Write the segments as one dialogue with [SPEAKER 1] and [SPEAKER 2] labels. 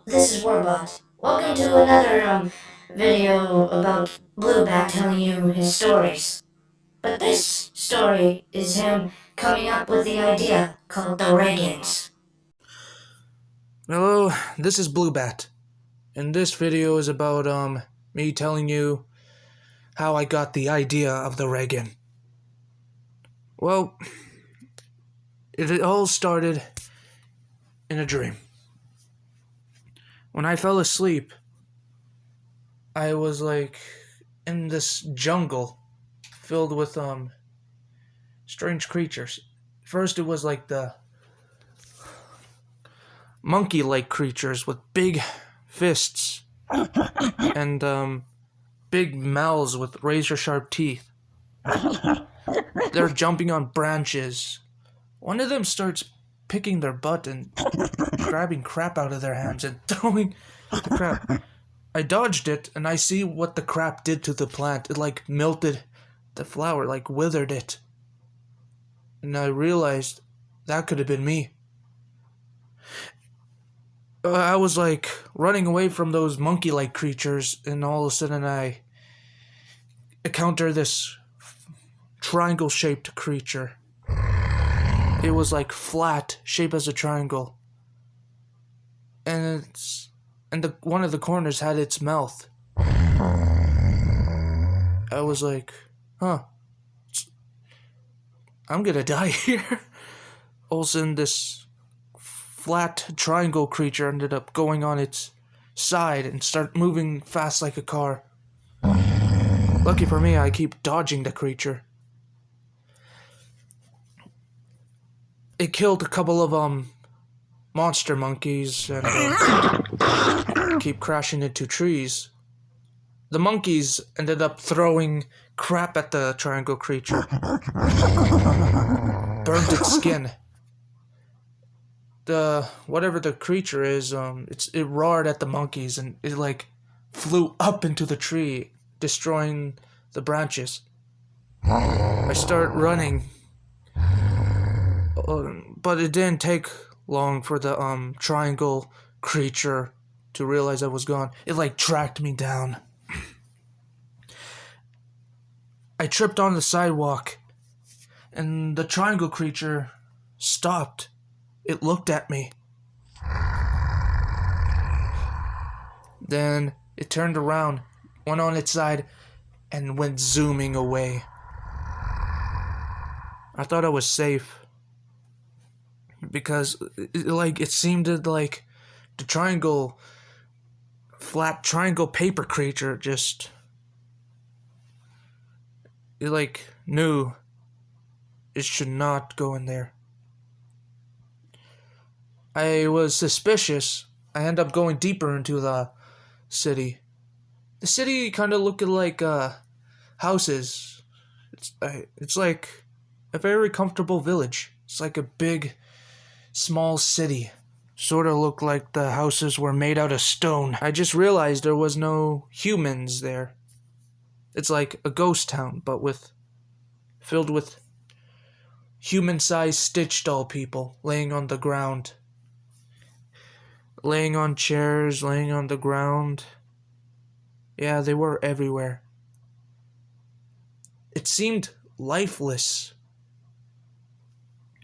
[SPEAKER 1] this is Warbot. Welcome to another video about Bluebat telling you his stories. But this story is him coming up with the idea called the Raggins.
[SPEAKER 2] Hello, this is Bluebat, and this video is about me telling you how I got the idea of the Raggin. Well, it all started in a dream. When I fell asleep, I was like in this jungle filled with strange creatures. First it was like the monkey-like creatures with big fists and big mouths with razor-sharp teeth. They're jumping on branches. One of them starts picking their butt and grabbing crap out of their hands and throwing the crap. I dodged it, and I see what the crap did to the plant. It like melted the flower, like withered it. And I realized that could have been me. I was like running away from those monkey-like creatures, and all of a sudden I encounter this triangle-shaped creature. It was like flat, shaped as a triangle, and one of the corners had its mouth. I was like, huh, I'm gonna die here. All of a sudden, this flat triangle creature ended up going on its side and start moving fast like a car. Lucky for me, I keep dodging the creature. It killed a couple of monster monkeys and keep crashing into trees. The monkeys ended up throwing crap at the triangle creature. Burned its skin. Whatever the creature is, it roared at the monkeys and it like flew up into the tree, destroying the branches. I start running. But it didn't take long for the triangle creature to realize I was gone. It like tracked me down. I tripped on the sidewalk, and the triangle creature stopped. It looked at me. Then it turned around, went on its side, and went zooming away. I thought I was safe. Because it seemed like the flat triangle paper creature just, it like knew it should not go in there. I was suspicious. I ended up going deeper into the city. The city kind of looked like houses. It's like a very comfortable village. It's like a big small city. Sort of looked like the houses were made out of stone. I just realized there was no humans there. It's like a ghost town, but filled with human-sized Stitch doll people laying on the ground. Laying on chairs, laying on the ground. Yeah, they were everywhere. It seemed lifeless.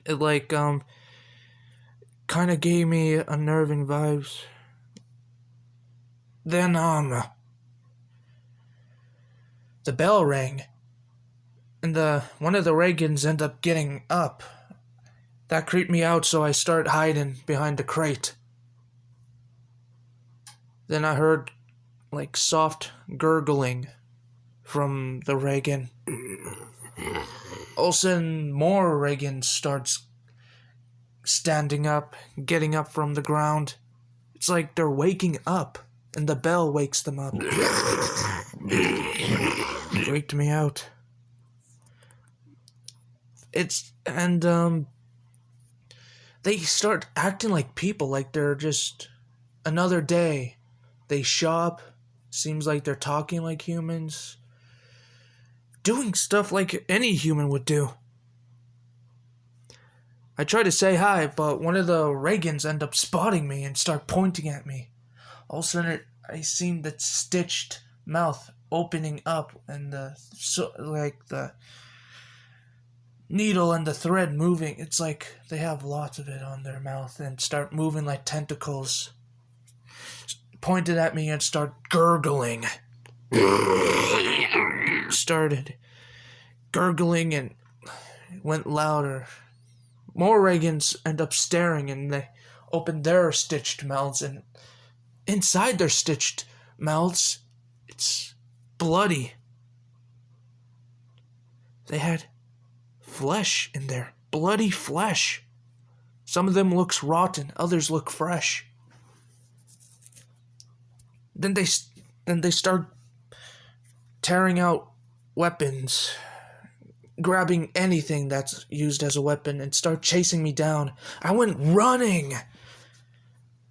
[SPEAKER 2] It like, kind of gave me unnerving vibes. Then, the bell rang, and one of the Raggins ended up getting up. That creeped me out, so I start hiding behind the crate. Then I heard, like, soft gurgling from the Raggin. All of a sudden, more Raggins starts standing up, getting up from the ground. It's like they're waking up, and the bell wakes them up. It waked me out. They start acting like people, like they're just another day. They shop, seems like they're talking like humans, doing stuff like any human would do. I try to say hi, but one of the Raggins end up spotting me and start pointing at me. All of a sudden, I seen the stitched mouth opening up, and the needle and the thread moving. It's like they have lots of it on their mouth and start moving like tentacles. Pointed at me and start gurgling. Started gurgling and went louder. More Raggins end up staring, and they open their stitched mouths, and inside their stitched mouths, it's bloody. They had flesh in there, bloody flesh. Some of them looks rotten, others look fresh. Then they start tearing out weapons, grabbing anything that's used as a weapon, and start chasing me down. I went running.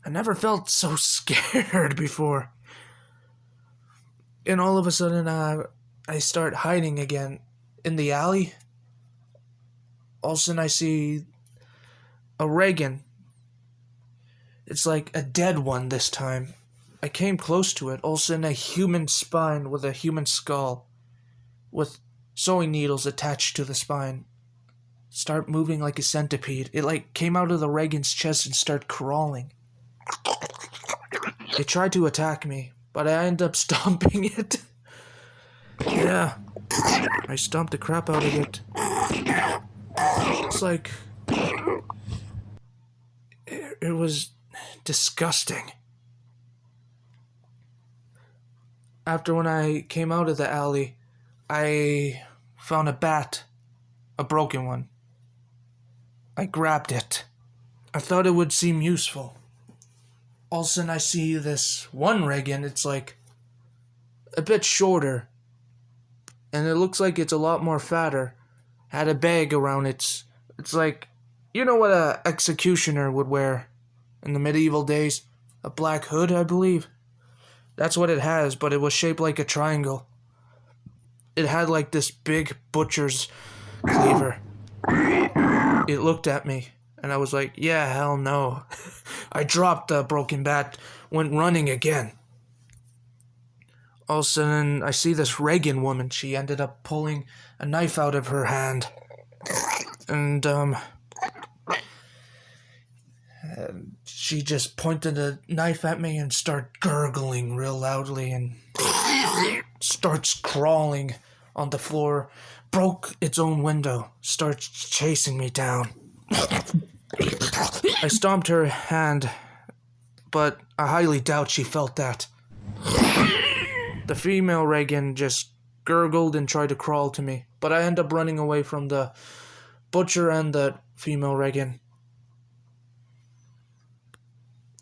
[SPEAKER 2] I never felt so scared before. And all of a sudden, I start hiding again in the alley. All of a sudden, I see a Raggin. It's like a dead one this time. I came close to it. All of a sudden, a human spine with a human skull, with sewing needles attached to the spine, start moving like a centipede. It like came out of the Raggin's chest and started crawling. It tried to attack me, but I ended up stomping it. Yeah, I stomped the crap out of it. It's like it was disgusting. After when I came out of the alley, I found a bat, a broken one. I grabbed it. I thought it would seem useful. All of a sudden I see this one Raggin, it's like a bit shorter, and it looks like it's a lot more fatter. Had a bag around it. It's like, you know what a executioner would wear in the medieval days? A black hood, I believe. That's what it has, but it was shaped like a triangle. It had like this big butcher's cleaver. It looked at me, and I was like, yeah, hell no. I dropped the broken bat, went running again. All of a sudden, I see this Raggin woman. She ended up pulling a knife out of her hand. And, she just pointed a knife at me and started gurgling real loudly and starts crawling on the floor, broke its own window, starts chasing me down. I stomped her hand, but I highly doubt she felt that. The female Raggin just gurgled and tried to crawl to me, but I end up running away from the butcher and the female Raggin.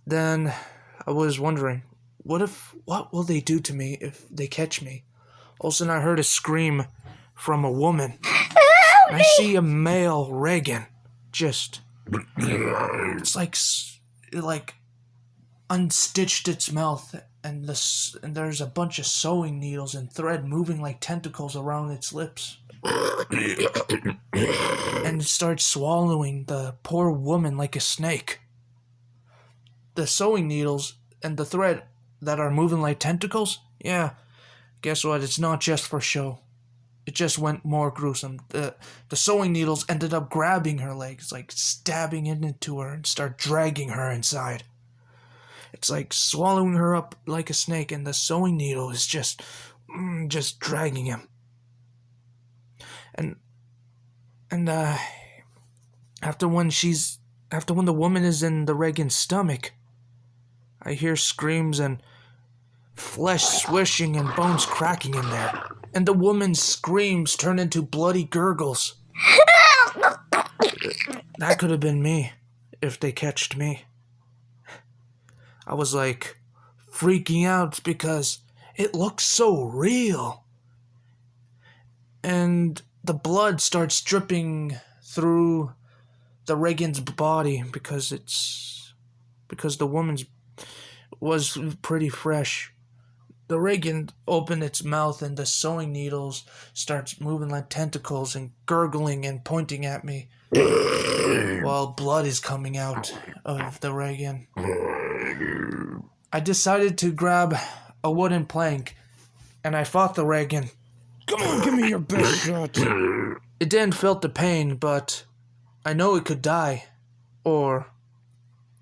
[SPEAKER 2] Then I was wondering, what will they do to me if they catch me? All of a sudden I heard a scream from a woman. I see a male Raggin. Just, it's like it like unstitched its mouth, and there's a bunch of sewing needles and thread moving like tentacles around its lips. And it starts swallowing the poor woman like a snake. The sewing needles and the thread that are moving like tentacles, yeah, guess what? It's not just for show. It just went more gruesome. The sewing needles ended up grabbing her legs, like stabbing into her and start dragging her inside. It's like swallowing her up like a snake, and the sewing needle is just dragging him. And after when the woman is in the Raggin's stomach, I hear screams and flesh swishing and bones cracking in there. And the woman's screams turn into bloody gurgles. That could have been me if they catched me. I was like freaking out because it looks so real. And the blood starts dripping through the Raggin's body because the woman's was pretty fresh. The Raggin opened its mouth and the sewing needles starts moving like tentacles and gurgling and pointing at me while blood is coming out of the Raggin. I decided to grab a wooden plank, and I fought the Raggan.
[SPEAKER 3] Come on, give me your best shot.
[SPEAKER 2] It didn't feel the pain, but I know it could die. Or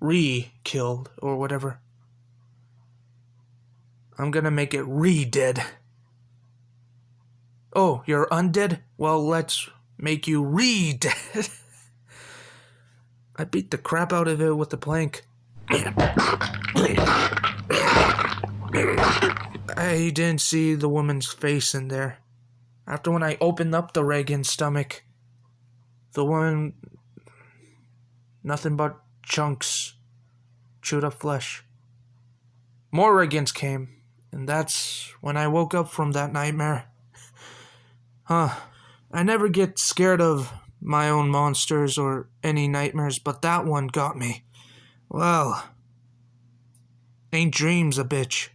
[SPEAKER 2] re-killed, or whatever. I'm gonna make it re-dead. Oh, you're undead? Well, let's make you re-dead. I beat the crap out of it with the plank. I didn't see the woman's face in there. After when I opened up the Raggin's stomach, the woman... nothing but chunks. Chewed up flesh. More Raggins came, and that's when I woke up from that nightmare. I never get scared of my own monsters or any nightmares, but that one got me. Well, ain't dreams a bitch.